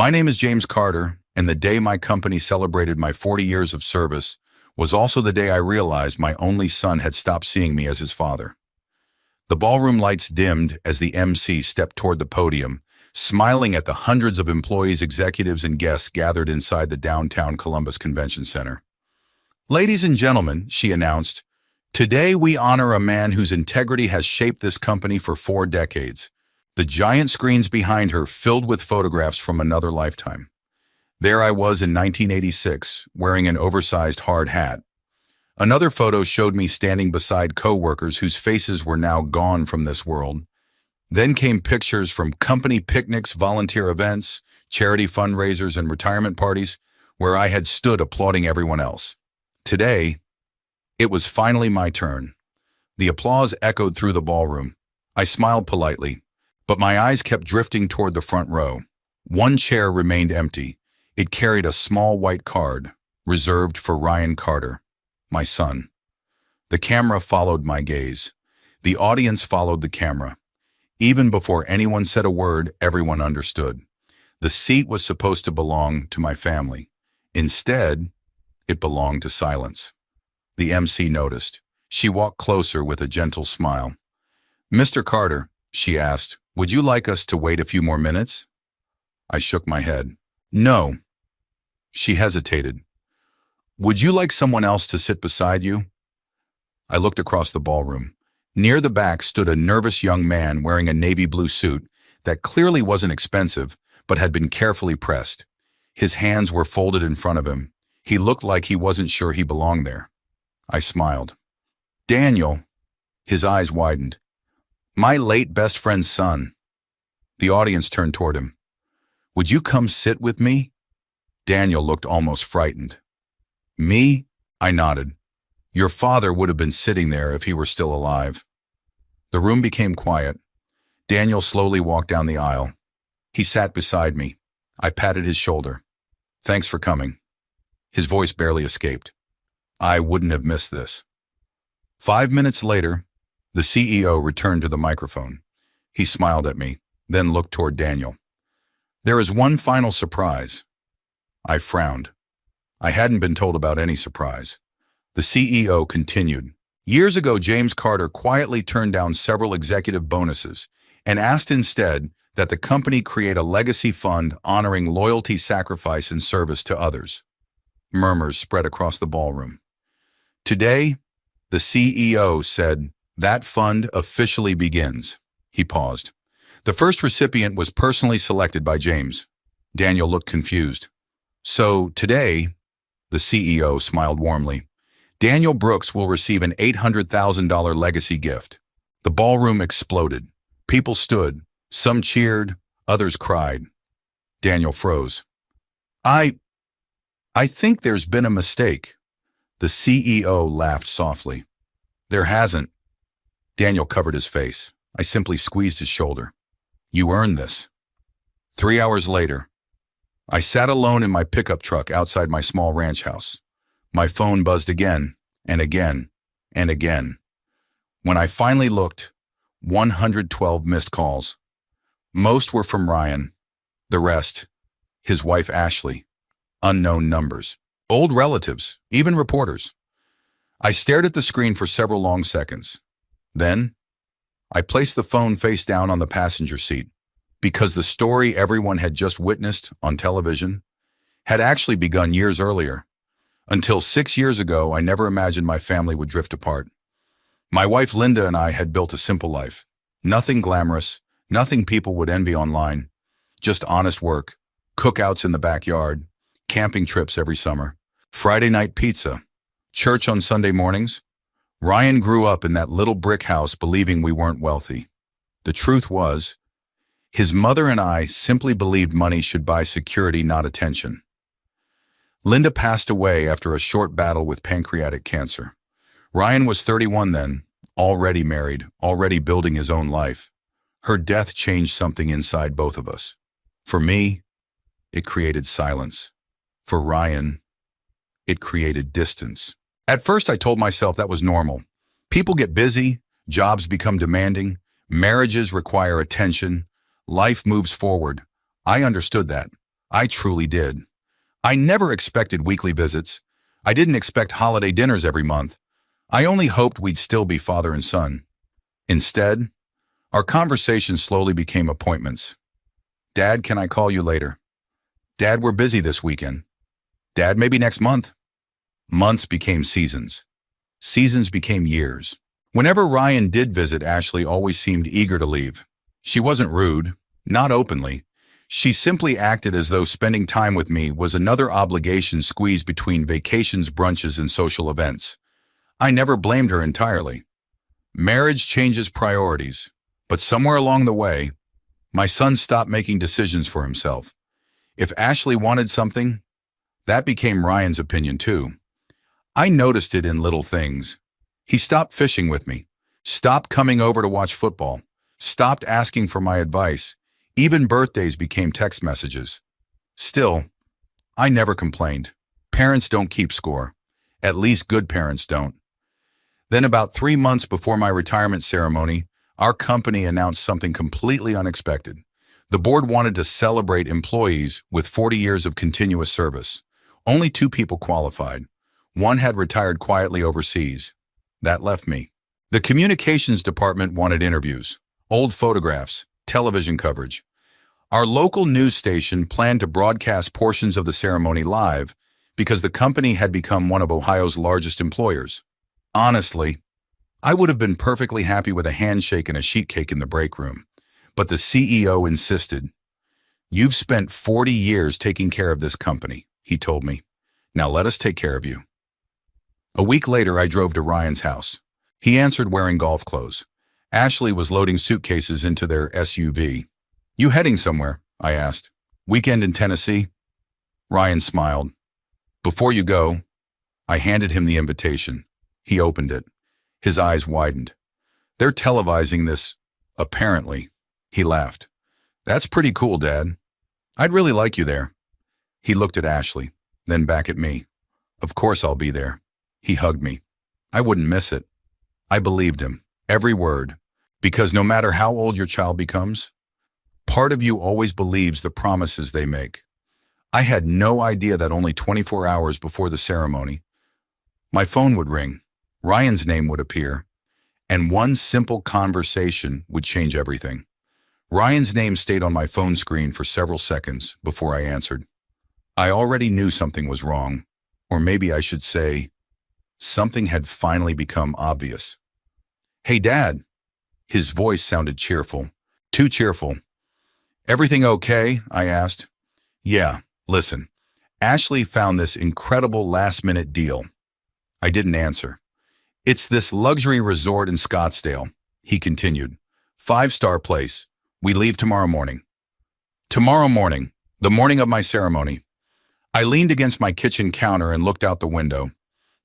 My name is James Carter, and the day my company celebrated my 40 years of service was also the day I realized my only son had stopped seeing me as his father. The ballroom lights dimmed as the MC stepped toward the podium, smiling at the hundreds of employees, executives, and guests gathered inside the downtown Columbus Convention Center. "Ladies and gentlemen," she announced, "today we honor a man whose integrity has shaped this company for 4 decades." The giant screens behind her filled with photographs from another lifetime. There I was in 1986, wearing an oversized hard hat. Another photo showed me standing beside co-workers whose faces were now gone from this world. Then came pictures from company picnics, volunteer events, charity fundraisers, and retirement parties, where I had stood applauding everyone else. Today, it was finally my turn. The applause echoed through the ballroom. I smiled politely, but my eyes kept drifting toward the front row. One chair remained empty. It carried a small white card, reserved for Ryan Carter, my son. The camera followed my gaze. The audience followed the camera. Even before anyone said a word, everyone understood. The seat was supposed to belong to my family. Instead, it belonged to silence. The MC noticed. She walked closer with a gentle smile. "Mr. Carter," she asked, "would you like us to wait a few more minutes?" I shook my head. "No." She hesitated. "Would you like someone else to sit beside you?" I looked across the ballroom. Near the back stood a nervous young man wearing a navy blue suit that clearly wasn't expensive, but had been carefully pressed. His hands were folded in front of him. He looked like he wasn't sure he belonged there. I smiled. "Daniel." His eyes widened. "My late best friend's son." The audience turned toward him. "Would you come sit with me?" Daniel looked almost frightened. "Me?" I nodded. "Your father would have been sitting there if he were still alive." The room became quiet. Daniel slowly walked down the aisle. He sat beside me. I patted his shoulder. "Thanks for coming." His voice barely escaped. I wouldn't have missed this. 5 minutes later, the CEO returned to the microphone. He smiled at me, then looked toward Daniel. "There is one final surprise." I frowned. I hadn't been told about any surprise. The CEO continued. "Years ago, James Carter quietly turned down several executive bonuses and asked instead that the company create a legacy fund honoring loyalty, sacrifice, and service to others." Murmurs spread across the ballroom. "Today," the CEO said, "that fund officially begins." He paused. "The first recipient was personally selected by James." Daniel looked confused. "So today," the CEO smiled warmly, "Daniel Brooks will receive an $800,000 legacy gift." The ballroom exploded. People stood. Some cheered, others cried. Daniel froze. I think there's been a mistake." The CEO laughed softly. "There hasn't." Daniel covered his face. I simply squeezed his shoulder. "You earned this." 3 hours later, I sat alone in my pickup truck outside my small ranch house. My phone buzzed again, and again, and again. When I finally looked, 112 missed calls. Most were from Ryan. The rest, his wife Ashley, unknown numbers, old relatives, even reporters. I stared at the screen for several long seconds. Then, I placed the phone face down on the passenger seat, because the story everyone had just witnessed on television had actually begun years earlier. Until 6 years ago, I never imagined my family would drift apart. My wife Linda and I had built a simple life. Nothing glamorous, nothing people would envy online. Just honest work, cookouts in the backyard, camping trips every summer, Friday night pizza, church on Sunday mornings. Ryan grew up in that little brick house believing we weren't wealthy. The truth was, his mother and I simply believed money should buy security, not attention. Linda passed away after a short battle with pancreatic cancer. Ryan was 31 then, already married, already building his own life. Her death changed something inside both of us. For me, it created silence. For Ryan, it created distance. At first, I told myself that was normal. People get busy, jobs become demanding, marriages require attention, life moves forward. I understood that. I truly did. I never expected weekly visits. I didn't expect holiday dinners every month. I only hoped we'd still be father and son. Instead, our conversations slowly became appointments. Dad, can I call you later? Dad, we're busy this weekend. Dad, maybe next month. Months became seasons. Seasons became years. Whenever Ryan did visit, Ashley always seemed eager to leave. She wasn't rude, not openly. She simply acted as though spending time with me was another obligation squeezed between vacations, brunches, and social events. I never blamed her entirely. Marriage changes priorities, but somewhere along the way, my son stopped making decisions for himself. If Ashley wanted something, that became Ryan's opinion too. I noticed it in little things. He stopped fishing with me, stopped coming over to watch football, stopped asking for my advice. Even birthdays became text messages. Still, I never complained. Parents don't keep score. At least good parents don't. Then about 3 months before my retirement ceremony, our company announced something completely unexpected. The board wanted to celebrate employees with 40 years of continuous service. Only 2 people qualified. One had retired quietly overseas. That left me. The communications department wanted interviews, old photographs, television coverage. Our local news station planned to broadcast portions of the ceremony live because the company had become one of Ohio's largest employers. Honestly, I would have been perfectly happy with a handshake and a sheet cake in the break room, but the CEO insisted. "You've spent 40 years taking care of this company," he told me. "Now let us take care of you." A week later, I drove to Ryan's house. He answered wearing golf clothes. Ashley was loading suitcases into their SUV. "You heading somewhere?" I asked. "Weekend in Tennessee?" Ryan smiled. "Before you go," I handed him the invitation. He opened it. His eyes widened. "They're televising this, apparently." He laughed. "That's pretty cool, Dad. I'd really like you there." He looked at Ashley, then back at me. "Of course I'll be there." He hugged me. I wouldn't miss it. I believed him, every word, because no matter how old your child becomes, part of you always believes the promises they make. I had no idea that only 24 hours before the ceremony, my phone would ring, Ryan's name would appear, and one simple conversation would change everything. Ryan's name stayed on my phone screen for several seconds before I answered. I already knew something was wrong, or maybe I should say, something had finally become obvious. "Hey, Dad." His voice sounded cheerful, too cheerful. "Everything okay?" I asked. "Yeah, listen, Ashley found this incredible last-minute deal." I didn't answer. "It's this luxury resort in Scottsdale," he continued. 5-star place. We leave tomorrow morning. Tomorrow morning, the morning of my ceremony. I leaned against my kitchen counter and looked out the window.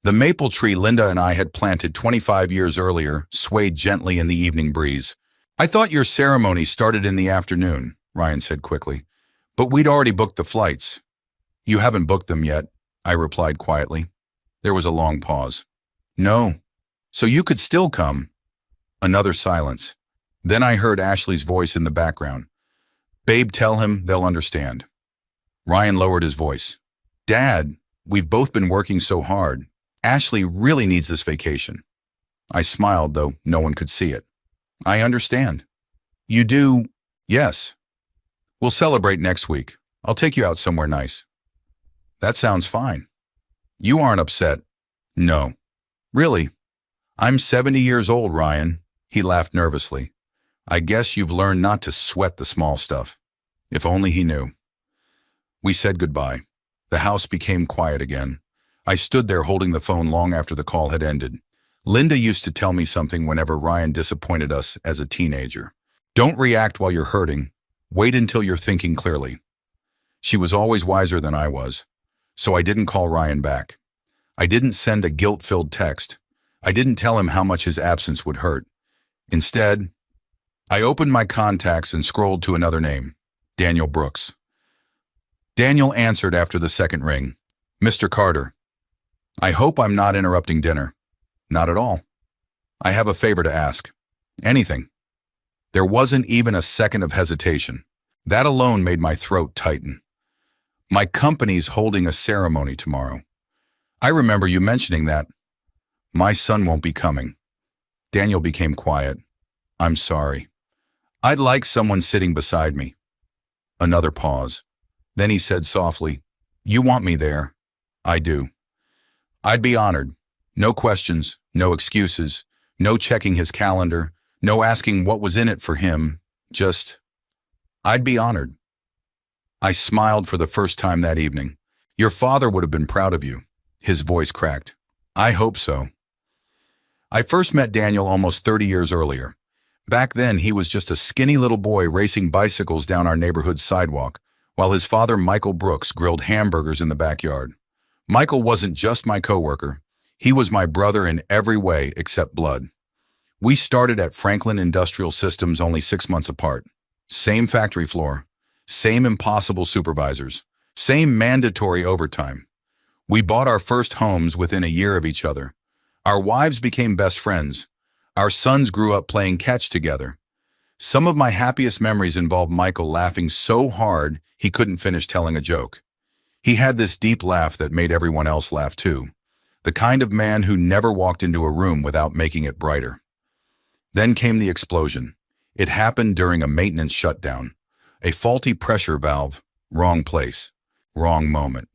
The maple tree Linda and I had planted 25 years earlier swayed gently in the evening breeze. "I thought your ceremony started in the afternoon," Ryan said quickly. "But we'd already booked the flights." "You haven't booked them yet," I replied quietly. There was a long pause. "No. So you could still come." Another silence. Then I heard Ashley's voice in the background. "Babe, tell him they'll understand." Ryan lowered his voice. "Dad, we've both been working so hard. Ashley really needs this vacation." I smiled, though no one could see it. "I understand." "You do?" "Yes. We'll celebrate next week. I'll take you out somewhere nice." "That sounds fine." "You aren't upset?" "No." "Really?" "I'm 70 years old, Ryan." He laughed nervously. "I guess you've learned not to sweat the small stuff." If only he knew. We said goodbye. The house became quiet again. I stood there holding the phone long after the call had ended. Linda used to tell me something whenever Ryan disappointed us as a teenager. "Don't react while you're hurting. Wait until you're thinking clearly." She was always wiser than I was, so I didn't call Ryan back. I didn't send a guilt-filled text. I didn't tell him how much his absence would hurt. Instead, I opened my contacts and scrolled to another name, Daniel Brooks. Daniel answered after the second ring. "Mr. Carter, I hope I'm not interrupting dinner." "Not at all. I have a favor to ask." "Anything." There wasn't even a second of hesitation. That alone made my throat tighten. My company's holding a ceremony tomorrow. I remember you mentioning that. My son won't be coming. Daniel became quiet. I'm sorry. I'd like someone sitting beside me. Another pause. Then he said softly, You want me there? I do. I'd be honored. No questions, no excuses, no checking his calendar, no asking what was in it for him. Just, I'd be honored. I smiled for the first time that evening. Your father would have been proud of you. His voice cracked. I hope so. I first met Daniel almost 30 years earlier. Back then, he was just a skinny little boy racing bicycles down our neighborhood sidewalk, while his father, Michael Brooks, grilled hamburgers in the backyard. Michael wasn't just my coworker. He was my brother in every way except blood. We started at Franklin Industrial Systems only 6 months apart. Same factory floor, same impossible supervisors, same mandatory overtime. We bought our first homes within a year of each other. Our wives became best friends. Our sons grew up playing catch together. Some of my happiest memories involve Michael laughing so hard he couldn't finish telling a joke. He had this deep laugh that made everyone else laugh too. The kind of man who never walked into a room without making it brighter. Then came the explosion. It happened during a maintenance shutdown. A faulty pressure valve, wrong place, wrong moment.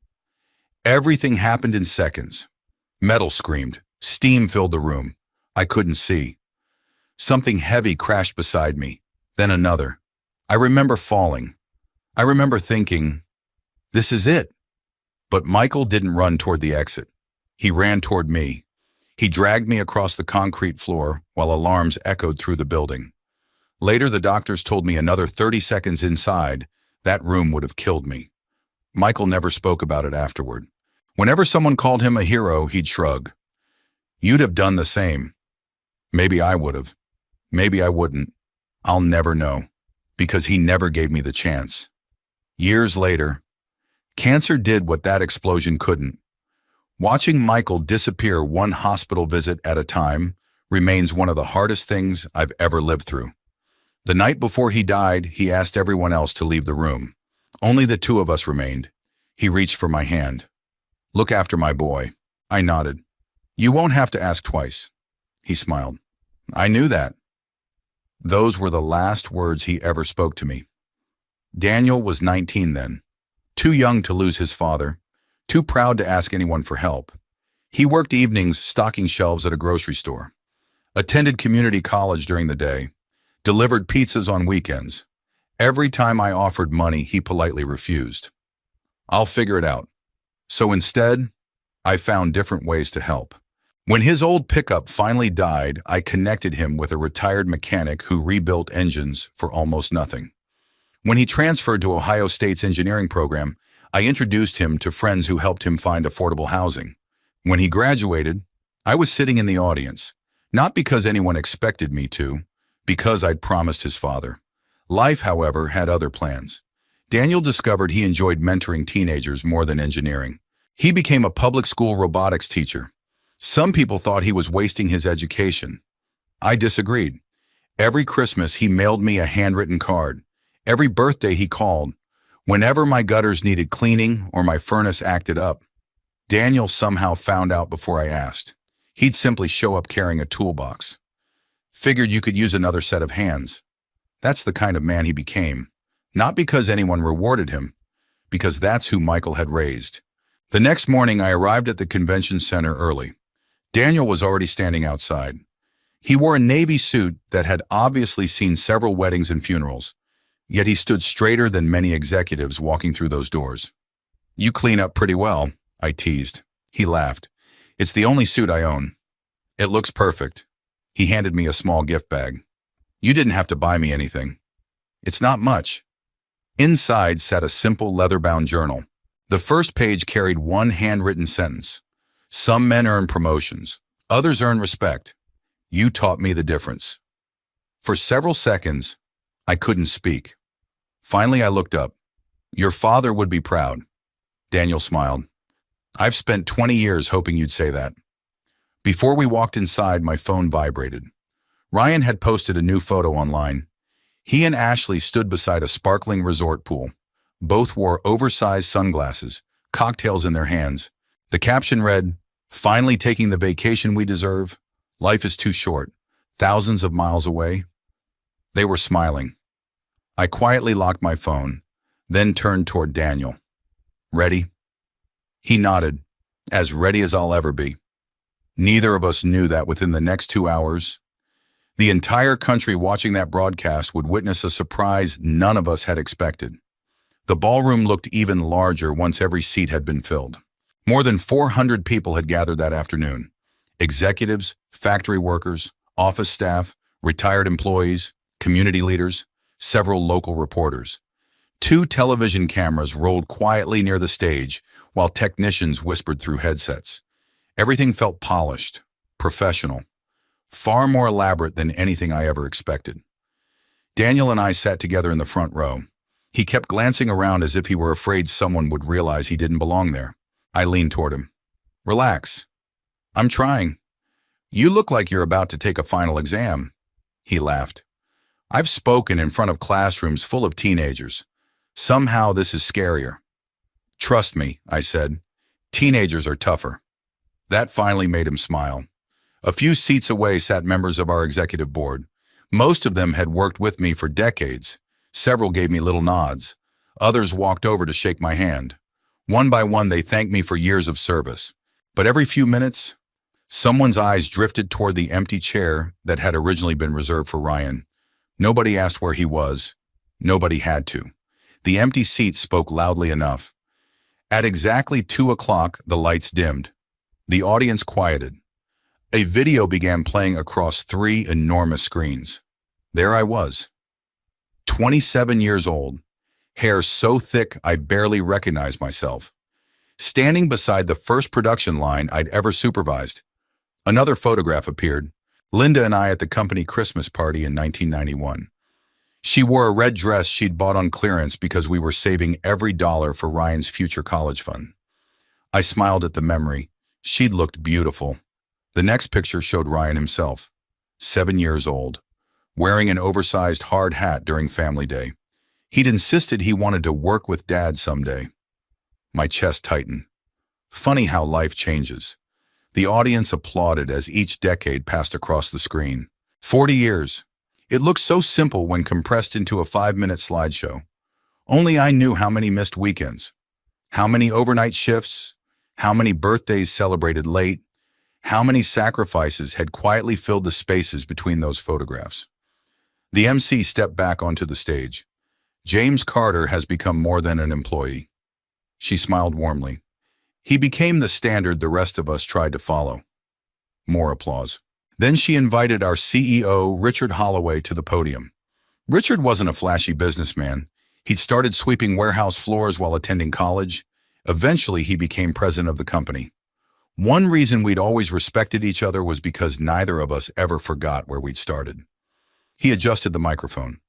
Everything happened in seconds. Metal screamed. Steam filled the room. I couldn't see. Something heavy crashed beside me, then another. I remember falling. I remember thinking, this is it. But Michael didn't run toward the exit. He ran toward me. He dragged me across the concrete floor while alarms echoed through the building. Later, the doctors told me another 30 seconds inside, that room would have killed me. Michael never spoke about it afterward. Whenever someone called him a hero, he'd shrug. You'd have done the same. Maybe I would have. Maybe I wouldn't. I'll never know, because he never gave me the chance. Years later, cancer did what that explosion couldn't. Watching Michael disappear one hospital visit at a time remains one of the hardest things I've ever lived through. The night before he died, he asked everyone else to leave the room. Only the two of us remained. He reached for my hand. Look after my boy. I nodded. You won't have to ask twice. He smiled. I knew that. Those were the last words he ever spoke to me. Daniel was 19 then, too young to lose his father, too proud to ask anyone for help. He worked evenings stocking shelves at a grocery store, attended community college during the day, delivered pizzas on weekends. Every time I offered money, he politely refused. I'll figure it out. So instead, I found different ways to help. When his old pickup finally died, I connected him with a retired mechanic who rebuilt engines for almost nothing. When he transferred to Ohio State's engineering program, I introduced him to friends who helped him find affordable housing. When he graduated, I was sitting in the audience, not because anyone expected me to, because I'd promised his father. Life, however, had other plans. Daniel discovered he enjoyed mentoring teenagers more than engineering. He became a public school robotics teacher. Some people thought he was wasting his education. I disagreed. Every Christmas, he mailed me a handwritten card. Every birthday, he called. Whenever my gutters needed cleaning or my furnace acted up, Daniel somehow found out before I asked. He'd simply show up carrying a toolbox. Figured you could use another set of hands. That's the kind of man he became. Not because anyone rewarded him, because that's who Michael had raised. The next morning, I arrived at the convention center early. Daniel was already standing outside. He wore a navy suit that had obviously seen several weddings and funerals, yet he stood straighter than many executives walking through those doors. You clean up pretty well, I teased. He laughed. It's the only suit I own. It looks perfect. He handed me a small gift bag. You didn't have to buy me anything. It's not much. Inside sat a simple leather-bound journal. The first page carried one handwritten sentence. Some men earn promotions. Others earn respect. You taught me the difference. For several seconds, I couldn't speak. Finally, I looked up. Your father would be proud. Daniel smiled. I've spent 20 years hoping you'd say that. Before we walked inside, my phone vibrated. Ryan had posted a new photo online. He and Ashley stood beside a sparkling resort pool, Both wore oversized sunglasses, cocktails in their hands. The caption read, "Finally taking the vacation we deserve. Life is too short. Thousands of miles away." They were smiling. I quietly locked my phone, then turned toward Daniel. "Ready?" He nodded, as ready as I'll ever be. Neither of us knew that within the next 2 hours, the entire country watching that broadcast would witness a surprise none of us had expected. The ballroom looked even larger once every seat had been filled. More than 400 people had gathered that afternoon. Executives, factory workers, office staff, retired employees, community leaders, several local reporters. 2 television cameras rolled quietly near the stage while technicians whispered through headsets. Everything felt polished, professional, far more elaborate than anything I ever expected. Daniel and I sat together in the front row. He kept glancing around as if he were afraid someone would realize he didn't belong there. I leaned toward him. "Relax. I'm trying. You look like you're about to take a final exam." He laughed. "I've spoken in front of classrooms full of teenagers. Somehow this is scarier." "Trust me," I said. "Teenagers are tougher." That finally made him smile. A few seats away sat members of our executive board. Most of them had worked with me for decades. Several gave me little nods. Others walked over to shake my hand. One by one, they thanked me for years of service. But every few minutes, someone's eyes drifted toward the empty chair that had originally been reserved for Ryan. Nobody asked where he was. Nobody had to. The empty seat spoke loudly enough. At exactly 2 o'clock, the lights dimmed. The audience quieted. A video began playing across 3 enormous screens. There I was, 27 years old, hair so thick I barely recognized myself, standing beside the first production line I'd ever supervised. Another photograph appeared, Linda and I at the company Christmas party in 1991. She wore a red dress she'd bought on clearance because we were saving every dollar for Ryan's future college fund. I smiled at the memory. She'd looked beautiful. The next picture showed Ryan himself, 7 years old, wearing an oversized hard hat during family day. He'd insisted he wanted to work with Dad someday. My chest tightened. Funny how life changes. The audience applauded as each decade passed across the screen. 40 years. It looked so simple when compressed into a 5-minute slideshow. Only I knew how many missed weekends, how many overnight shifts, how many birthdays celebrated late, how many sacrifices had quietly filled the spaces between those photographs. The MC stepped back onto the stage. "James Carter has become more than an employee." She smiled warmly. "He became the standard the rest of us tried to follow." More applause. Then she invited our CEO, Richard Holloway, to the podium. Richard wasn't a flashy businessman. He'd started sweeping warehouse floors while attending college. Eventually, he became president of the company. One reason we'd always respected each other was because neither of us ever forgot where we'd started. He adjusted the microphone.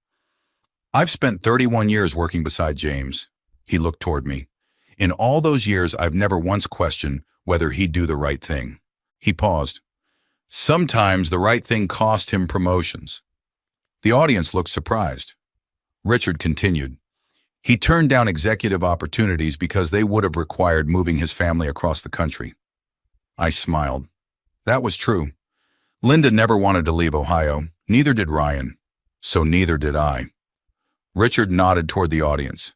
"I've spent 31 years working beside James." He looked toward me. "In all those years, I've never once questioned whether he'd do the right thing." He paused. "Sometimes the right thing cost him promotions." The audience looked surprised. Richard continued. "He turned down executive opportunities because they would have required moving his family across the country." I smiled. That was true. Linda never wanted to leave Ohio. Neither did Ryan. So neither did I. Richard nodded toward the audience.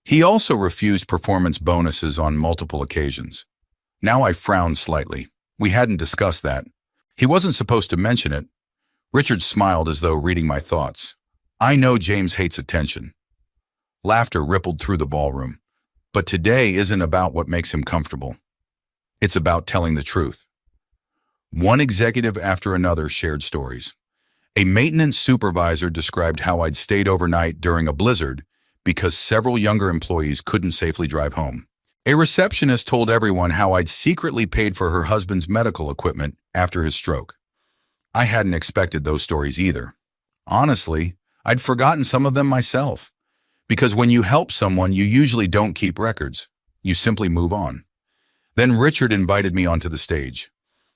He also refused performance bonuses on multiple occasions. Now I frowned slightly. We hadn't discussed that. He wasn't supposed to mention it. Richard smiled as though reading my thoughts. "I know James hates attention." Laughter rippled through the ballroom. But today isn't about what makes him comfortable. It's about telling the truth. One executive after another shared stories. A maintenance supervisor described how I'd stayed overnight during a blizzard because several younger employees couldn't safely drive home. A receptionist told everyone how I'd secretly paid for her husband's medical equipment after his stroke. I hadn't expected those stories either. Honestly, I'd forgotten some of them myself. Because when you help someone, you usually don't keep records. You simply move on. Then Richard invited me onto the stage.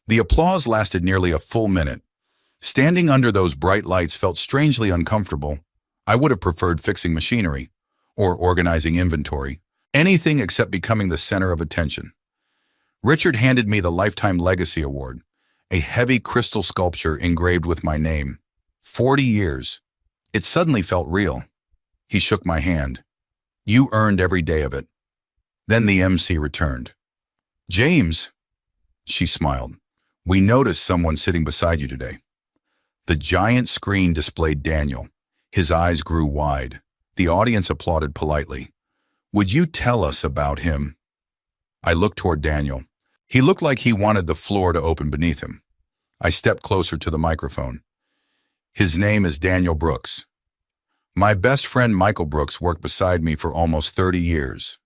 The applause lasted nearly a full minute. Standing under those bright lights felt strangely uncomfortable. I would have preferred fixing machinery or organizing inventory. Anything except becoming the center of attention. Richard handed me the Lifetime Legacy Award, a heavy crystal sculpture engraved with my name. 40 years. It suddenly felt real. He shook my hand. You earned every day of it. Then the MC returned. James, she smiled. We noticed someone sitting beside you today. The giant screen displayed Daniel. His eyes grew wide. The audience applauded politely. Would you tell us about him? I looked toward Daniel. He looked like he wanted the floor to open beneath him. I stepped closer to the microphone. His name is Daniel Brooks. My best friend Michael Brooks worked beside me for almost 30 years.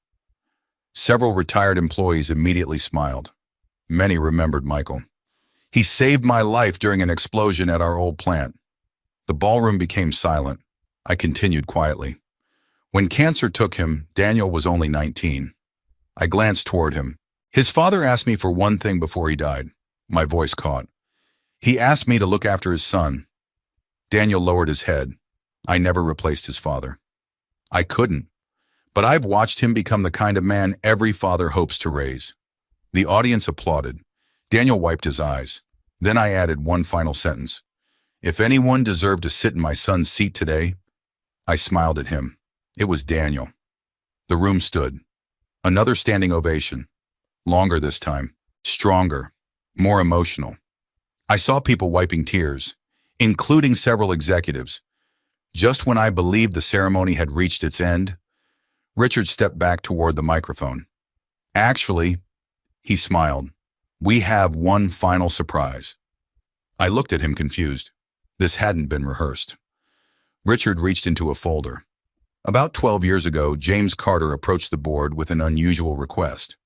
Several retired employees immediately smiled. Many remembered Michael. He saved my life during an explosion at our old plant. The ballroom became silent. I continued quietly. When cancer took him, Daniel was only 19. I glanced toward him. His father asked me for one thing before he died. My voice caught. He asked me to look after his son. Daniel lowered his head. I never replaced his father. I couldn't. But I've watched him become the kind of man every father hopes to raise. The audience applauded. Daniel wiped his eyes. Then I added one final sentence. If anyone deserved to sit in my son's seat today, I smiled at him. It was Daniel. The room stood. Another standing ovation. Longer this time. Stronger. More emotional. I saw people wiping tears, including several executives. Just when I believed the ceremony had reached its end, Richard stepped back toward the microphone. Actually, he smiled. We have one final surprise. I looked at him confused. This hadn't been rehearsed. Richard reached into a folder. About 12 years ago, James Carter approached the board with an unusual request.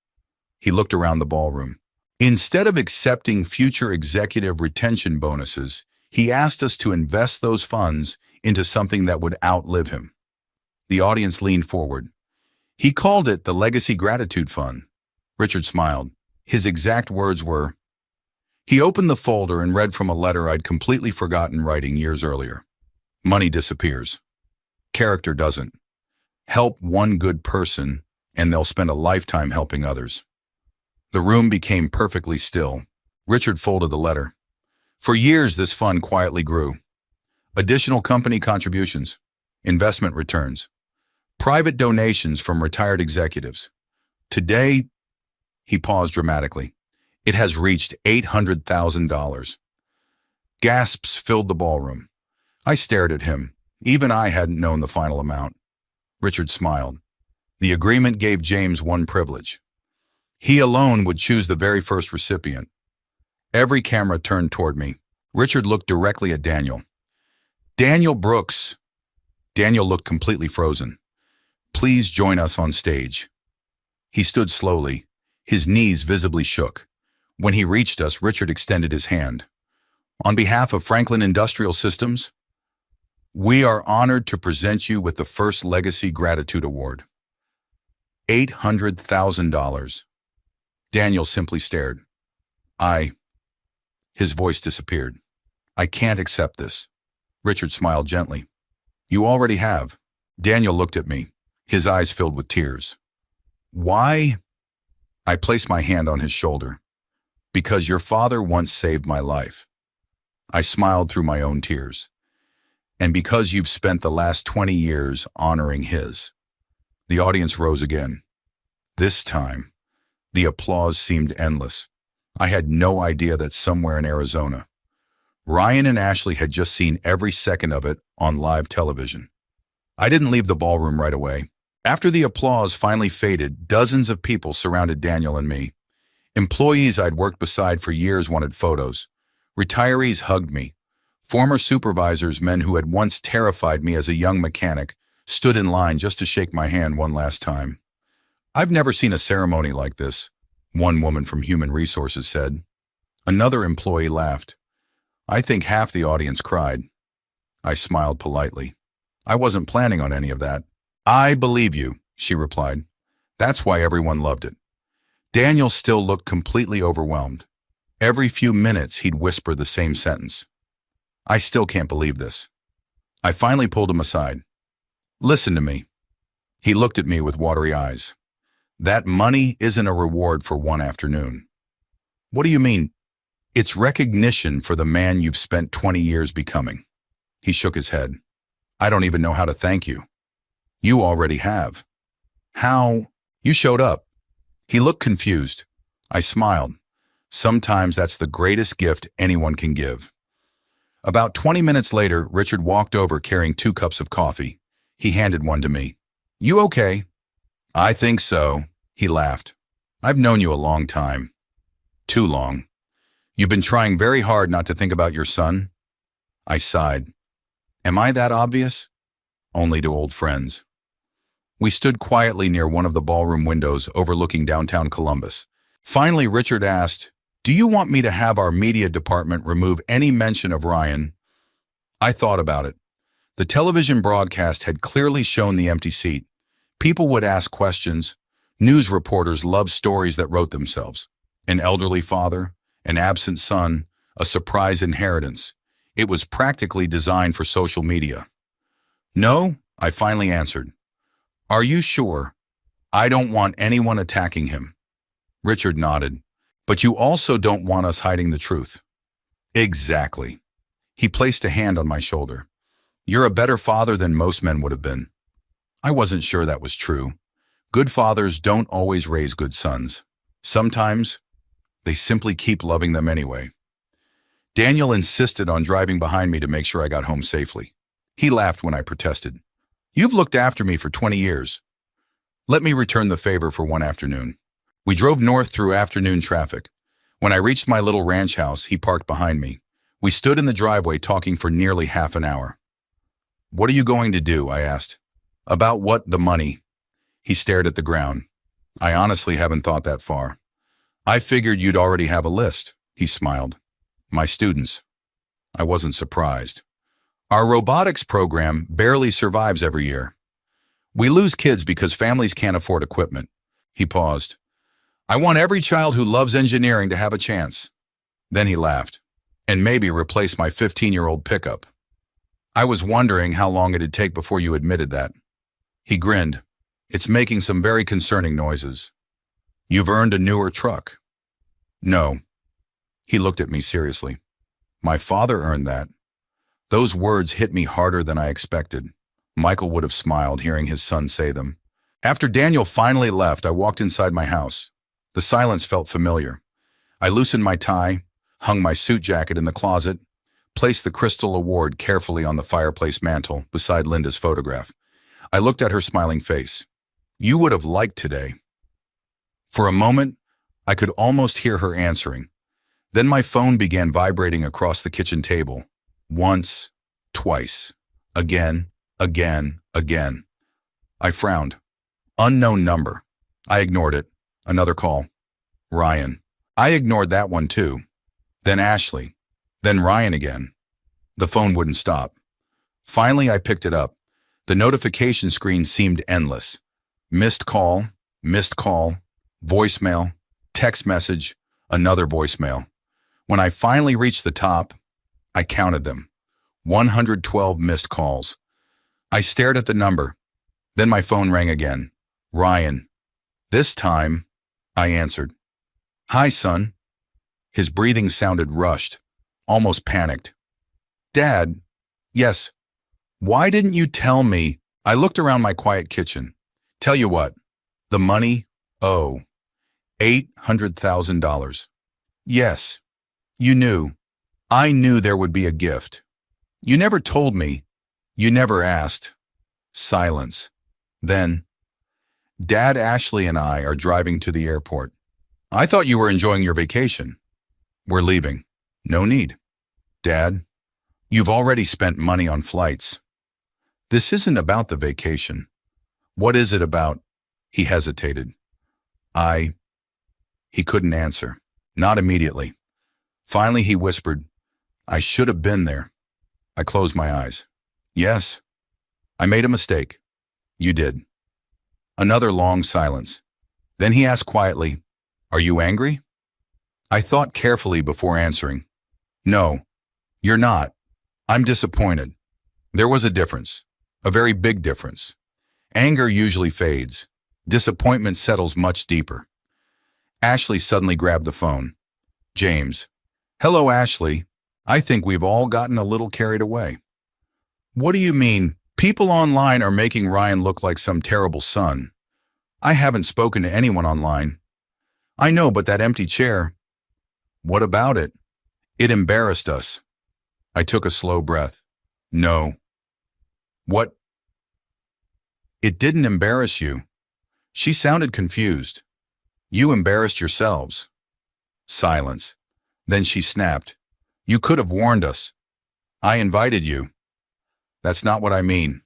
He looked around the ballroom. Instead of accepting future executive retention bonuses, he asked us to invest those funds into something that would outlive him. The audience leaned forward. He called it the Legacy Gratitude Fund. Richard smiled. His exact words were, he opened the folder and read from a letter I'd completely forgotten writing years earlier. Money disappears. Character doesn't. Help one good person, and they'll spend a lifetime helping others. The room became perfectly still. Richard folded the letter. For years, this fund quietly grew. Additional company contributions, investment returns, private donations from retired executives. Today, he paused dramatically. It has reached $800,000. Gasps filled the ballroom. I stared at him. Even I hadn't known the final amount. Richard smiled. The agreement gave James one privilege. He alone would choose the very first recipient. Every camera turned toward me. Richard looked directly at Daniel. Daniel Brooks. Daniel looked completely frozen. Please join us on stage. He stood slowly. His knees visibly shook. When he reached us, Richard extended his hand. On behalf of Franklin Industrial Systems, we are honored to present you with the first Legacy Gratitude Award. $800,000. Daniel simply stared. His voice disappeared. I can't accept this. Richard smiled gently. You already have. Daniel looked at me. His eyes filled with tears. Why? I placed my hand on his shoulder. Because your father once saved my life. I smiled through my own tears. And because you've spent the last 20 years honoring his. The audience rose again. This time, the applause seemed endless. I had no idea that somewhere in Arizona, Ryan and Ashley had just seen every second of it on live television. I didn't leave the ballroom right away. After the applause finally faded, dozens of people surrounded Daniel and me. Employees I'd worked beside for years wanted photos. Retirees hugged me. Former supervisors, men who had once terrified me as a young mechanic, stood in line just to shake my hand one last time. I've never seen a ceremony like this, one woman from Human Resources said. Another employee laughed. I think half the audience cried. I smiled politely. I wasn't planning on any of that. I believe you, she replied. That's why everyone loved it. Daniel still looked completely overwhelmed. Every few minutes he'd whisper the same sentence. I still can't believe this. I finally pulled him aside. Listen to me. He looked at me with watery eyes. That money isn't a reward for one afternoon. What do you mean? It's recognition for the man you've spent 20 years becoming. He shook his head. I don't even know how to thank you. You already have. How? You showed up. He looked confused. I smiled. Sometimes that's the greatest gift anyone can give. About 20 minutes later, Richard walked over carrying 2 cups of coffee. He handed one to me. You okay? I think so, he laughed. I've known you a long time. Too long. You've been trying very hard not to think about your son? I sighed. Am I that obvious? Only to old friends. We stood quietly near one of the ballroom windows overlooking downtown Columbus. Finally, Richard asked, Do you want me to have our media department remove any mention of Ryan? I thought about it. The television broadcast had clearly shown the empty seat. People would ask questions. News reporters loved stories that wrote themselves. An elderly father, an absent son, a surprise inheritance. It was practically designed for social media. No, I finally answered. Are you sure? I don't want anyone attacking him. Richard nodded. But you also don't want us hiding the truth. Exactly. He placed a hand on my shoulder. You're a better father than most men would have been. I wasn't sure that was true. Good fathers don't always raise good sons. Sometimes, they simply keep loving them anyway. Daniel insisted on driving behind me to make sure I got home safely. He laughed when I protested. You've looked after me for 20 years. Let me return the favor for one afternoon. We drove north through afternoon traffic. When I reached my little ranch house, he parked behind me. We stood in the driveway talking for nearly half an hour. What are you going to do? I asked. About what? The money. He stared at the ground. I honestly haven't thought that far. I figured you'd already have a list. He smiled. My students. I wasn't surprised. Our robotics program barely survives every year. We lose kids because families can't afford equipment. He paused. I want every child who loves engineering to have a chance. Then he laughed. And maybe replace my 15-year-old pickup. I was wondering how long it'd take before you admitted that. He grinned. It's making some very concerning noises. You've earned a newer truck. No. He looked at me seriously. My father earned that. Those words hit me harder than I expected. Michael would have smiled hearing his son say them. After Daniel finally left, I walked inside my house. The silence felt familiar. I loosened my tie, hung my suit jacket in the closet, placed the Crystal Award carefully on the fireplace mantel beside Linda's photograph. I looked at her smiling face. You would have liked today. For a moment, I could almost hear her answering. Then my phone began vibrating across the kitchen table. Once, twice, again, again, again. I frowned. Unknown number. I ignored it. Another call. Ryan. I ignored that one too. Then Ashley. Then Ryan again. The phone wouldn't stop. Finally, I picked it up. The notification screen seemed endless. Missed call, voicemail, text message, another voicemail. When I finally reached the top, I counted them. 112 missed calls. I stared at the number. Then my phone rang again. Ryan. This time, I answered. Hi, son. His breathing sounded rushed, almost panicked. Dad. Yes. Why didn't you tell me? I looked around my quiet kitchen. Tell you what, the money? Oh, $800,000. Yes. You knew. I knew there would be a gift. You never told me. You never asked. Silence. Then, Dad, Ashley, and I are driving to the airport. I thought you were enjoying your vacation. We're leaving. No need. Dad, you've already spent money on flights. This isn't about the vacation. What is it about? He hesitated. He couldn't answer. Not immediately. Finally, he whispered, I should have been there. I closed my eyes. Yes. I made a mistake. You did. Another long silence. Then he asked quietly, Are you angry? I thought carefully before answering. No, you're not. I'm disappointed. There was a difference. A very big difference. Anger usually fades. Disappointment settles much deeper. Ashley suddenly grabbed the phone. James. Hello, Ashley. I think we've all gotten a little carried away. What do you mean? People online are making Ryan look like some terrible son. I haven't spoken to anyone online. I know, but that empty chair. What about it? It embarrassed us. I took a slow breath. No. What? It didn't embarrass you. She sounded confused. You embarrassed yourselves. Silence. Then she snapped. You could have warned us. I invited you. That's not what I mean.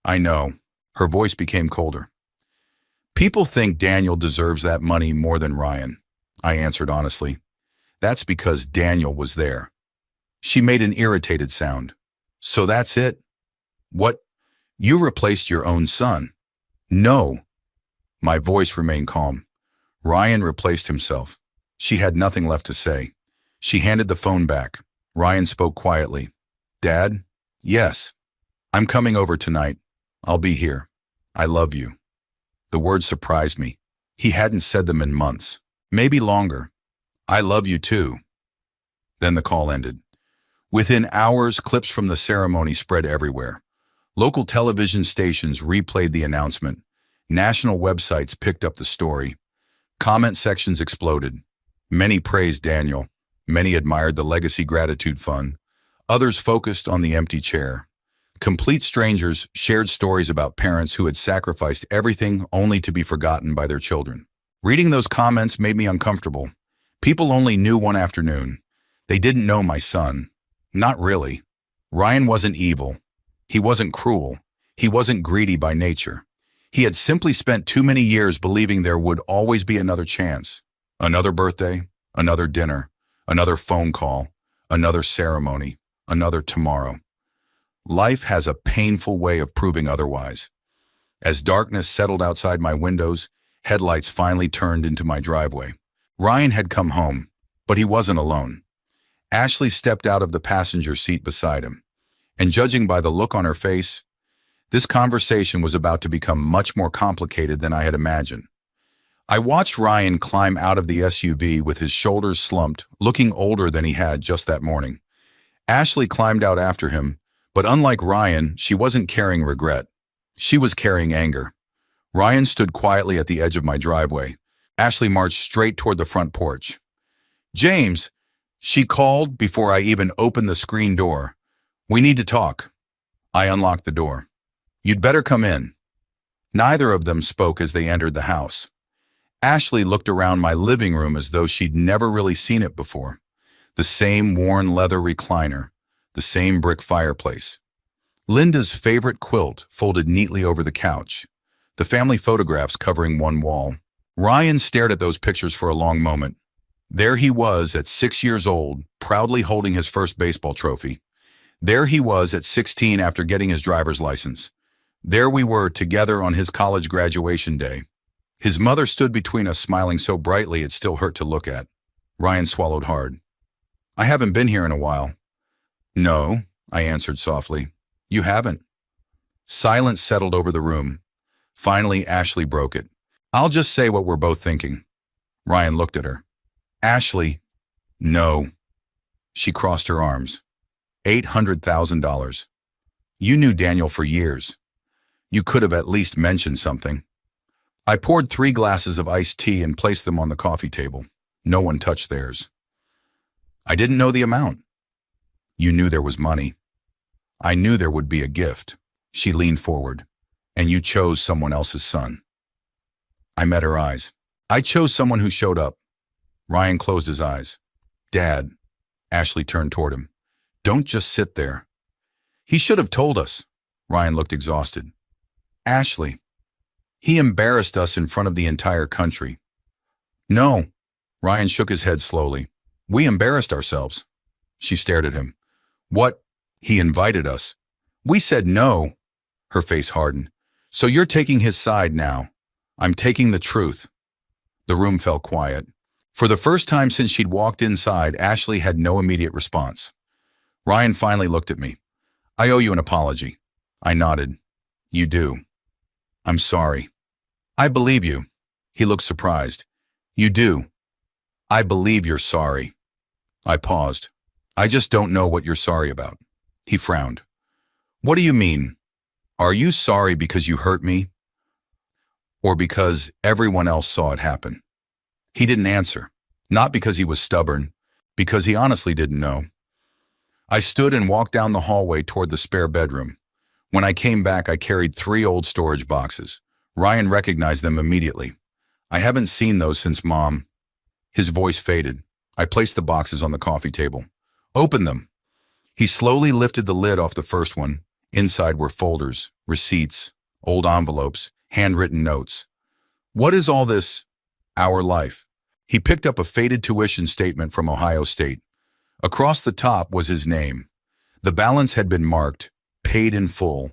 I know. Her voice became colder. People think Daniel deserves that money more than Ryan. I answered honestly. That's because Daniel was there. She made an irritated sound. So that's it? What? You replaced your own son? No. My voice remained calm. Ryan replaced himself. She had nothing left to say. She handed the phone back. Ryan spoke quietly. Dad? Yes. I'm coming over tonight. I'll be here. I love you. The words surprised me. He hadn't said them in months. Maybe longer. I love you too. Then the call ended. Within hours, clips from the ceremony spread everywhere. Local television stations replayed the announcement. National websites picked up the story. Comment sections exploded. Many praised Daniel. Many admired the Legacy Gratitude Fund. Others focused on the empty chair. Complete strangers shared stories about parents who had sacrificed everything only to be forgotten by their children. Reading those comments made me uncomfortable. People only knew one afternoon. They didn't know my son. Not really. Ryan wasn't evil. He wasn't cruel. He wasn't greedy by nature. He had simply spent too many years believing there would always be another chance. Another birthday, another dinner, another phone call, another ceremony, another tomorrow. Life has a painful way of proving otherwise. As darkness settled outside my windows, headlights finally turned into my driveway. Ryan had come home, but he wasn't alone. Ashley stepped out of the passenger seat beside him, and judging by the look on her face, this conversation was about to become much more complicated than I had imagined. I watched Ryan climb out of the SUV with his shoulders slumped, looking older than he had just that morning. Ashley climbed out after him, but unlike Ryan, she wasn't carrying regret. She was carrying anger. Ryan stood quietly at the edge of my driveway. Ashley marched straight toward the front porch. James, she called before I even opened the screen door. We need to talk. I unlocked the door. You'd better come in. Neither of them spoke as they entered the house. Ashley looked around my living room as though she'd never really seen it before. The same worn leather recliner, the same brick fireplace. Linda's favorite quilt folded neatly over the couch, the family photographs covering one wall. Ryan stared at those pictures for a long moment. There he was at 6 years old, proudly holding his first baseball trophy. There he was at 16 after getting his driver's license. There we were together on his college graduation day. His mother stood between us, smiling so brightly it still hurt to look at. Ryan swallowed hard. I haven't been here in a while. No, I answered softly. You haven't. Silence settled over the room. Finally, Ashley broke it. I'll just say what we're both thinking. Ryan looked at her. Ashley, no. She crossed her arms. $800,000. You knew Daniel for years. You could have at least mentioned something. I poured 3 glasses of iced tea and placed them on the coffee table. No one touched theirs. I didn't know the amount. You knew there was money. I knew there would be a gift. She leaned forward. And you chose someone else's son. I met her eyes. I chose someone who showed up. Ryan closed his eyes. Dad. Ashley turned toward him. Don't just sit there. He should have told us. Ryan looked exhausted. Ashley. He embarrassed us in front of the entire country. No. Ryan shook his head slowly. We embarrassed ourselves. She stared at him. What? He invited us. We said no. Her face hardened. So you're taking his side now. I'm taking the truth. The room fell quiet. For the first time since she'd walked inside, Ashley had no immediate response. Ryan finally looked at me. I owe you an apology. I nodded. You do. I'm sorry. I believe you. He looked surprised. You do. I believe you're sorry. I paused. I just don't know what you're sorry about. He frowned. What do you mean? Are you sorry because you hurt me? Or because everyone else saw it happen? He didn't answer. Not because he was stubborn, because he honestly didn't know. I stood and walked down the hallway toward the spare bedroom. When I came back, I carried 3 old storage boxes. Ryan recognized them immediately. I haven't seen those since Mom. His voice faded. I placed the boxes on the coffee table. Open them. He slowly lifted the lid off the first one. Inside were folders, receipts, old envelopes, handwritten notes. What is all this? Our life. He picked up a faded tuition statement from Ohio State. Across the top was his name. The balance had been marked, paid in full.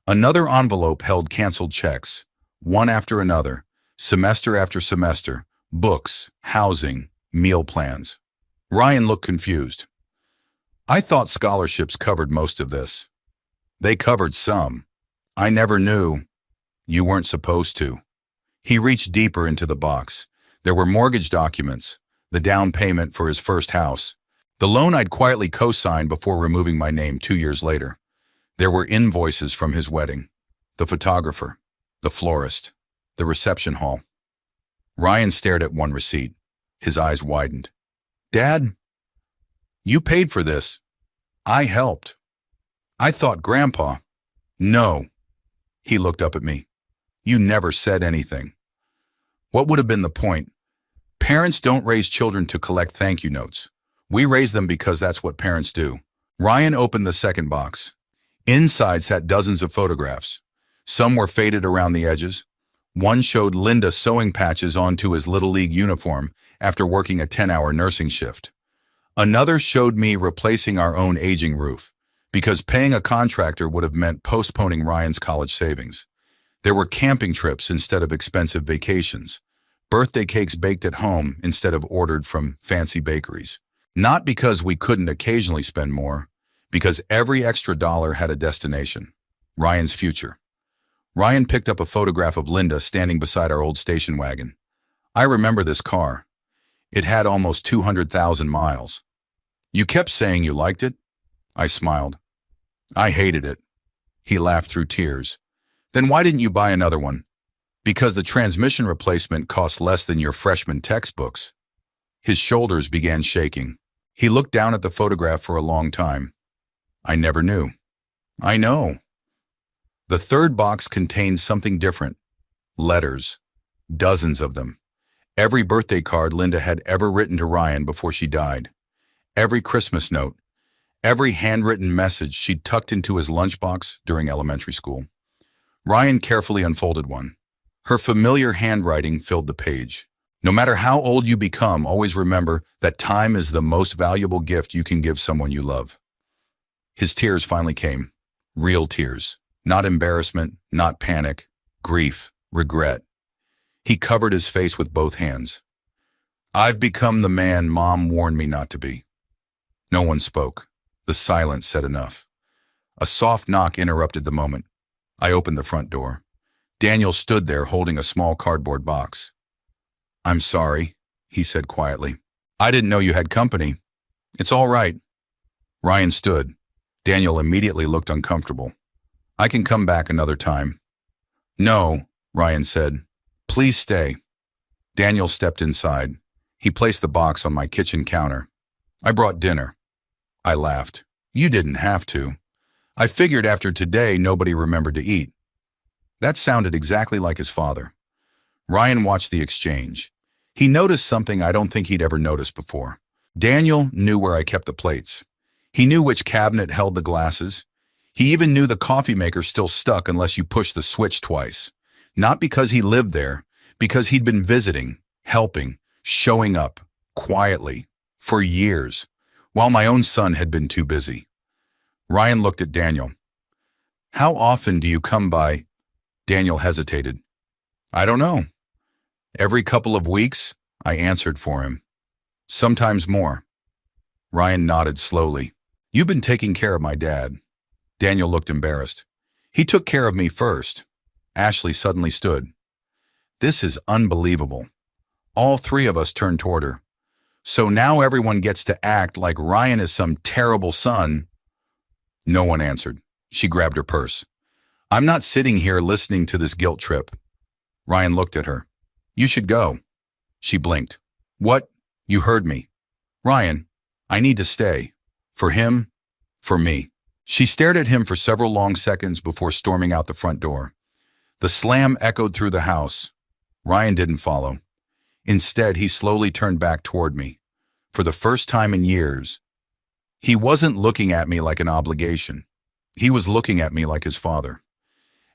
Another envelope held canceled checks, one after another, semester after semester, books, housing, meal plans. Ryan looked confused. I thought scholarships covered most of this. They covered some. I never knew. You weren't supposed to. He reached deeper into the box. There were mortgage documents, the down payment for his first house, the loan I'd quietly co-signed before removing my name 2 years later. There were invoices from his wedding, the photographer, the florist, the reception hall. Ryan stared at one receipt. His eyes widened. Dad, you paid for this. I helped. I thought Grandpa. No. He looked up at me. You never said anything. What would have been the point? Parents don't raise children to collect thank you notes. We raise them because that's what parents do. Ryan opened the second box. Inside sat dozens of photographs. Some were faded around the edges. One showed Linda sewing patches onto his Little League uniform after working a 10-hour nursing shift. Another showed me replacing our own aging roof, because paying a contractor would have meant postponing Ryan's college savings. There were camping trips instead of expensive vacations, birthday cakes baked at home instead of ordered from fancy bakeries. Not because we couldn't occasionally spend more, because every extra dollar had a destination, Ryan's future. Ryan picked up a photograph of Linda standing beside our old station wagon. I remember this car. It had almost 200,000 miles. You kept saying you liked it? I smiled. I hated it. He laughed through tears. Then why didn't you buy another one? Because the transmission replacement cost less than your freshman textbooks. His shoulders began shaking. He looked down at the photograph for a long time. I never knew. I know. The third box contained something different. Letters. Dozens of them. Every birthday card Linda had ever written to Ryan before she died. Every Christmas note. Every handwritten message she'd tucked into his lunchbox during elementary school. Ryan carefully unfolded one. Her familiar handwriting filled the page. No matter how old you become, always remember that time is the most valuable gift you can give someone you love. His tears finally came. Real tears. Not embarrassment, not panic, grief, regret. He covered his face with both hands. I've become the man Mom warned me not to be. No one spoke. The silence said enough. A soft knock interrupted the moment. I opened the front door. Daniel stood there holding a small cardboard box. I'm sorry, he said quietly. I didn't know you had company. It's all right. Ryan stood. Daniel immediately looked uncomfortable. I can come back another time. No, Ryan said. Please stay. Daniel stepped inside. He placed the box on my kitchen counter. I brought dinner. I laughed. You didn't have to. I figured after today nobody remembered to eat. That sounded exactly like his father. Ryan watched the exchange. He noticed something I don't think he'd ever noticed before. Daniel knew where I kept the plates. He knew which cabinet held the glasses. He even knew the coffee maker still stuck unless you pushed the switch twice. Not because he lived there, because he'd been visiting, helping, showing up, quietly, for years, while my own son had been too busy. Ryan looked at Daniel. How often do you come by? Daniel hesitated. I don't know. Every couple of weeks, I answered for him. Sometimes more. Ryan nodded slowly. You've been taking care of my dad. Daniel looked embarrassed. He took care of me first. Ashley suddenly stood. This is unbelievable. All three of us turned toward her. So now everyone gets to act like Ryan is some terrible son. No one answered. She grabbed her purse. I'm not sitting here listening to this guilt trip. Ryan looked at her. You should go. She blinked. What? You heard me. Ryan, I need to stay. For him, for me. She stared at him for several long seconds before storming out the front door. The slam echoed through the house. Ryan didn't follow. Instead, he slowly turned back toward me. For the first time in years, he wasn't looking at me like an obligation. He was looking at me like his father.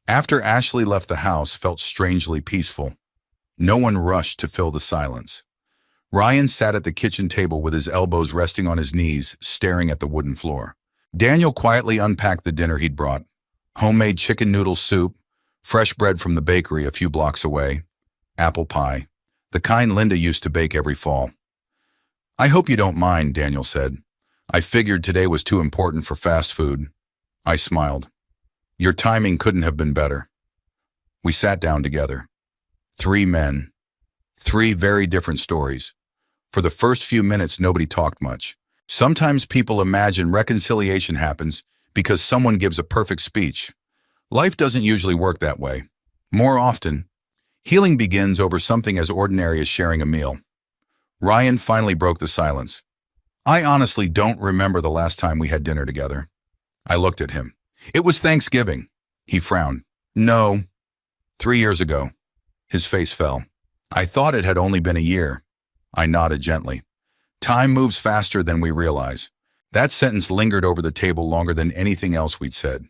After Ashley left, the house felt strangely peaceful. No one rushed to fill the silence. Ryan sat at the kitchen table with his elbows resting on his knees, staring at the wooden floor. Daniel quietly unpacked the dinner he'd brought. Homemade chicken noodle soup, fresh bread from the bakery a few blocks away, apple pie, the kind Linda used to bake every fall. I hope you don't mind, Daniel said. I figured today was too important for fast food. I smiled. Your timing couldn't have been better. We sat down together. Three men. Three very different stories. For the first few minutes, nobody talked much. Sometimes people imagine reconciliation happens because someone gives a perfect speech. Life doesn't usually work that way. More often, healing begins over something as ordinary as sharing a meal. Ryan finally broke the silence. I honestly don't remember the last time we had dinner together. I looked at him. It was Thanksgiving. He frowned. No. 3 years ago. His face fell. I thought it had only been a year. I nodded gently. Time moves faster than we realize. That sentence lingered over the table longer than anything else we'd said.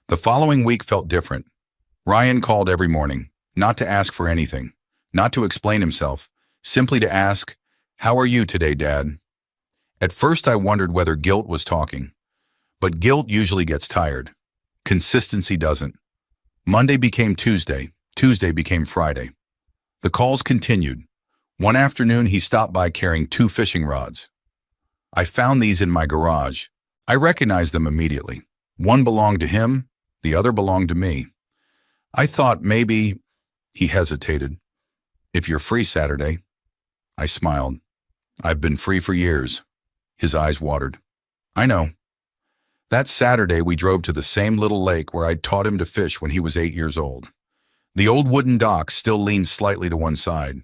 The following week felt different. Ryan called every morning, not to ask for anything, not to explain himself, simply to ask, "How are you today, Dad?" At first I wondered whether guilt was talking. But guilt usually gets tired. Consistency doesn't. Monday became Tuesday. Tuesday became Friday. The calls continued. One afternoon, he stopped by carrying 2 fishing rods. I found these in my garage. I recognized them immediately. One belonged to him, the other belonged to me. I thought maybe, he hesitated, if you're free Saturday. I smiled. I've been free for years. His eyes watered. I know. That Saturday, we drove to the same little lake where I'd taught him to fish when he was 8 years old. The old wooden dock still leaned slightly to one side.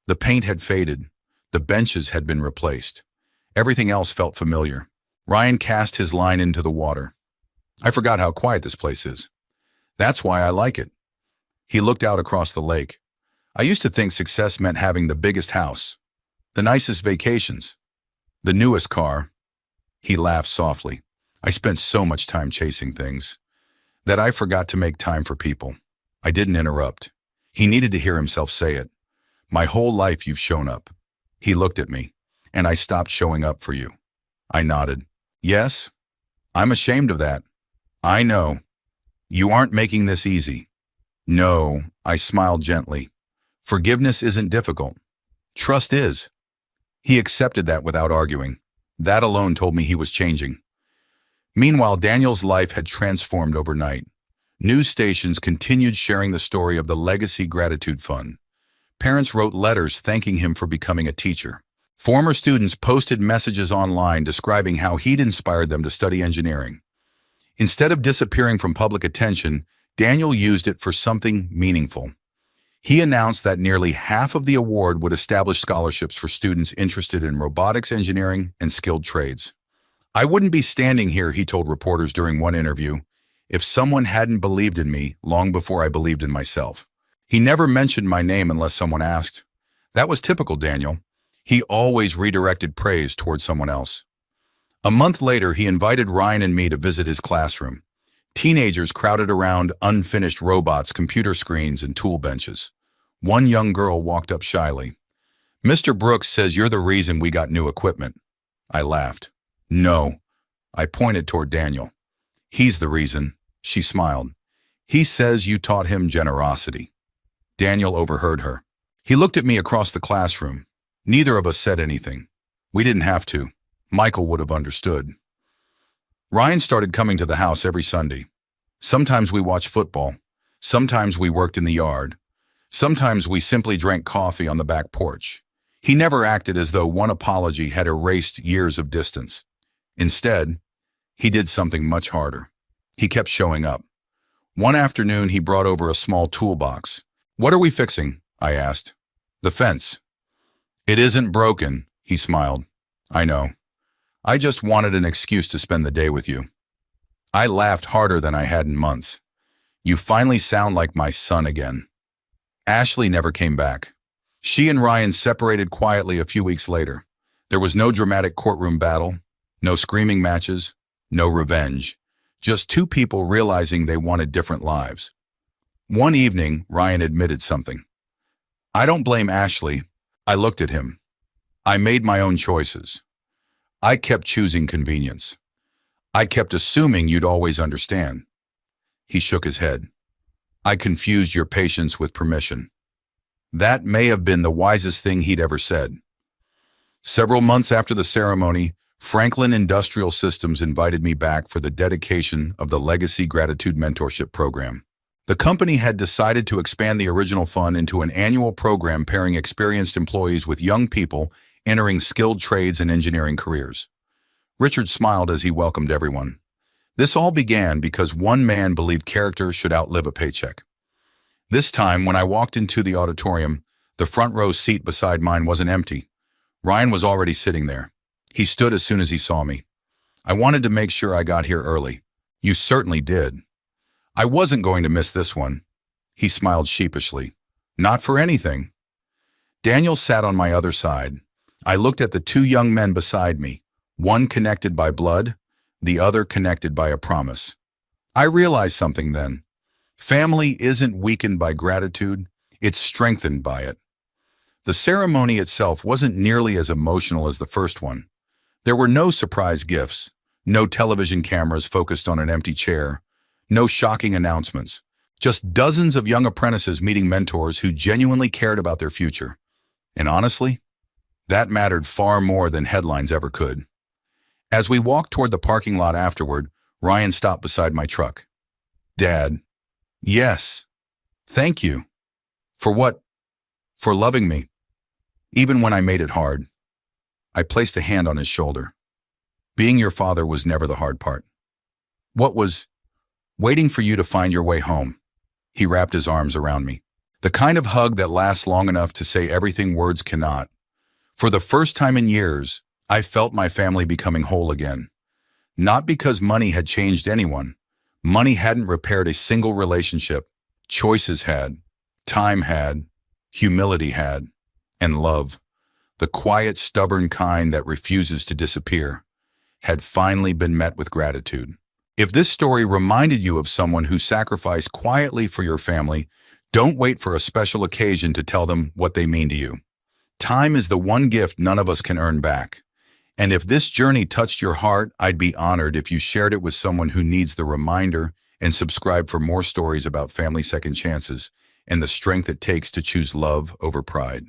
The paint had faded. The benches had been replaced. Everything else felt familiar. Ryan cast his line into the water. I forgot how quiet this place is. That's why I like it. He looked out across the lake. I used to think success meant having the biggest house, the nicest vacations, the newest car. He laughed softly. I spent so much time chasing things that I forgot to make time for people. I didn't interrupt. He needed to hear himself say it. My whole life you've shown up. He looked at me, and I stopped showing up for you. I nodded. Yes, I'm ashamed of that. I know. You aren't making this easy. No, I smiled gently. Forgiveness isn't difficult. Trust is. He accepted that without arguing. That alone told me he was changing. Meanwhile, Daniel's life had transformed overnight. News stations continued sharing the story of the Legacy Gratitude Fund. Parents wrote letters thanking him for becoming a teacher. Former students posted messages online describing how he'd inspired them to study engineering. Instead of disappearing from public attention, Daniel used it for something meaningful. He announced that nearly half of the award would establish scholarships for students interested in robotics, engineering, and skilled trades. I wouldn't be standing here, he told reporters during one interview, if someone hadn't believed in me long before I believed in myself. He never mentioned my name unless someone asked. That was typical Daniel. He always redirected praise towards someone else. A month later, he invited Ryan and me to visit his classroom. Teenagers crowded around unfinished robots, computer screens, and tool benches. One young girl walked up shyly. Mr. Brooks says you're the reason we got new equipment. I laughed. No. I pointed toward Daniel. He's the reason. She smiled. He says you taught him generosity. Daniel overheard her. He looked at me across the classroom. Neither of us said anything. We didn't have to. Michael would have understood. Ryan started coming to the house every Sunday. Sometimes we watched football. Sometimes we worked in the yard. Sometimes we simply drank coffee on the back porch. He never acted as though one apology had erased years of distance. Instead, he did something much harder. He kept showing up. One afternoon, he brought over a small toolbox. "What are we fixing?" I asked. "The fence." "It isn't broken," he smiled. "I know. I just wanted an excuse to spend the day with you." I laughed harder than I had in months. "You finally sound like my son again." Ashley never came back. She and Ryan separated quietly a few weeks later. There was no dramatic courtroom battle, no screaming matches, no revenge. Just two people realizing they wanted different lives. One evening, Ryan admitted something. "I don't blame Ashley." I looked at him. "I made my own choices. I kept choosing convenience. I kept assuming you'd always understand." He shook his head. "I confused your patience with permission." That may have been the wisest thing he'd ever said. Several months after the ceremony, Franklin Industrial Systems invited me back for the dedication of the Legacy Gratitude Mentorship Program. The company had decided to expand the original fund into an annual program pairing experienced employees with young people entering skilled trades and engineering careers. Richard smiled as he welcomed everyone. This all began because one man believed character should outlive a paycheck. This time, when I walked into the auditorium, the front row seat beside mine wasn't empty. Ryan was already sitting there. He stood as soon as he saw me. "I wanted to make sure I got here early." "You certainly did." "I wasn't going to miss this one." He smiled sheepishly. "Not for anything." Daniel sat on my other side. I looked at the two young men beside me, one connected by blood, the other connected by a promise. I realized something then. Family isn't weakened by gratitude, it's strengthened by it. The ceremony itself wasn't nearly as emotional as the first one. There were no surprise gifts, no television cameras focused on an empty chair, no shocking announcements, just dozens of young apprentices meeting mentors who genuinely cared about their future. And honestly, that mattered far more than headlines ever could. As we walked toward the parking lot afterward, Ryan stopped beside my truck. "Dad." "Yes. Thank you." "For what?" "For loving me. Even when I made it hard." I placed a hand on his shoulder. "Being your father was never the hard part." "What was?" "Waiting for you to find your way home." He wrapped his arms around me. The kind of hug that lasts long enough to say everything words cannot. For the first time in years, I felt my family becoming whole again. Not because money had changed anyone. Money hadn't repaired a single relationship. Choices had. Time had. Humility had. And love, the quiet, stubborn kind that refuses to disappear, had finally been met with gratitude. If this story reminded you of someone who sacrificed quietly for your family, don't wait for a special occasion to tell them what they mean to you. Time is the one gift none of us can earn back. And if this journey touched your heart, I'd be honored if you shared it with someone who needs the reminder, and subscribe for more stories about family second chances and the strength it takes to choose love over pride.